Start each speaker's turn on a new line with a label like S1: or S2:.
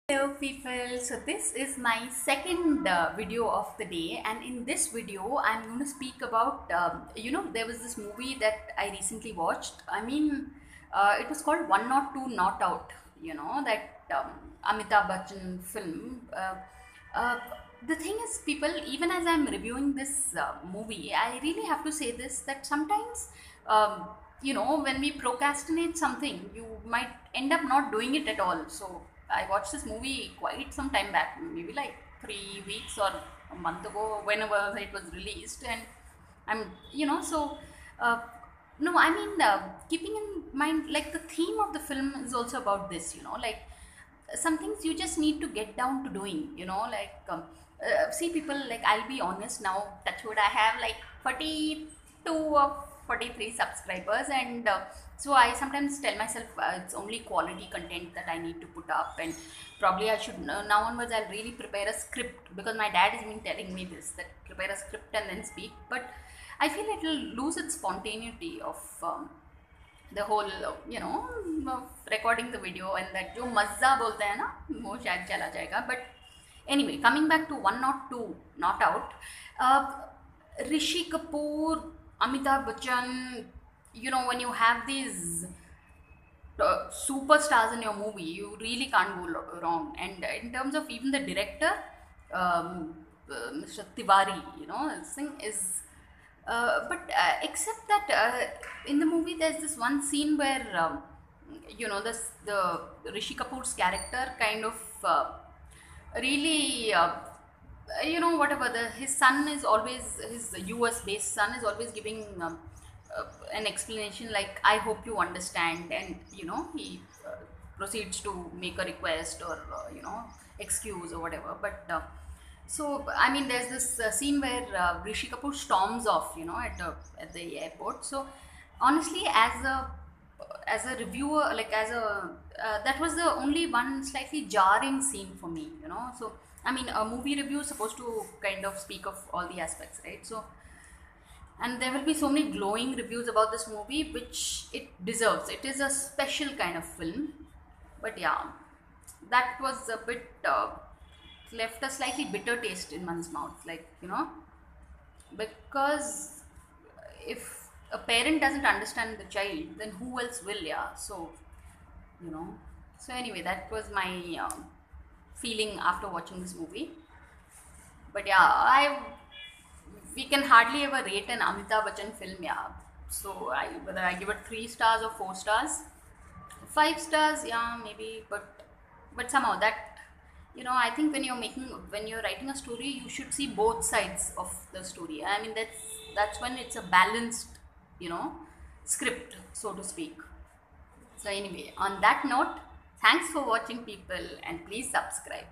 S1: Hello people, so this is my second video of the day, and in this video I'm going to speak about there was this movie that I recently watched. It was called 102 Not Out, that Amitabh Bachchan film. Uh, the thing is, people, even as I'm reviewing this movie, I really have to say this, that sometimes when we procrastinate something, you might end up not doing it at all. So I watched this movie quite some time back, maybe like 3 weeks or a month ago, whenever it was released, and I'm, so. Uh, no, keeping in mind, like, the theme of the film is also about this, like some things you just need to get down to doing, see people, like, I'll be honest now, touch wood, I have like 42 or 43 subscribers, and so I sometimes tell myself it's only quality content that I need to put up, and probably I should, now onwards I'll really prepare a script, because my dad has been telling me this, that prepare a script and then speak, but I feel it will lose its spontaneity of the whole recording the video, and that जो मज़ा बोलते हैं ना, वो शायद चला जाएगा. But anyway, coming back to 102 Not Out, Rishi Kapoor, Amitabh Bachchan, when you have these superstars in your movie, you really can't go wrong. And in terms of even the director, Mr. Tiwari, this thing is except that in the movie there's this one scene where the Rishi Kapoor's character kind of really whatever, his son is always, his US based son is always giving an explanation like, I hope you understand, and he proceeds to make a request or excuse or whatever, but so I mean, there's this scene where Rishi Kapoor storms off, at the airport. So honestly, as a reviewer, like, as a that was the only one slightly jarring scene for me, So I mean, a movie review is supposed to kind of speak of all the aspects, right? So, and there will be so many glowing reviews about this movie, which it deserves. It is a special kind of film, but yeah, that was a bit. Left a slightly bitter taste in one's mouth, like, because if a parent doesn't understand the child, then who else will? Yeah, so you know so anyway, that was my feeling after watching this movie. But yeah, I we can hardly ever rate an Amitabh Bachchan film, yeah. So whether I give it 3 stars or 4 stars, 5 stars, yeah, maybe, but somehow that, I think when you're writing a story, you should see both sides of the story. I mean, that's when it's a balanced, you know script, so to speak. So anyway, on that note, thanks for watching, people, and please subscribe.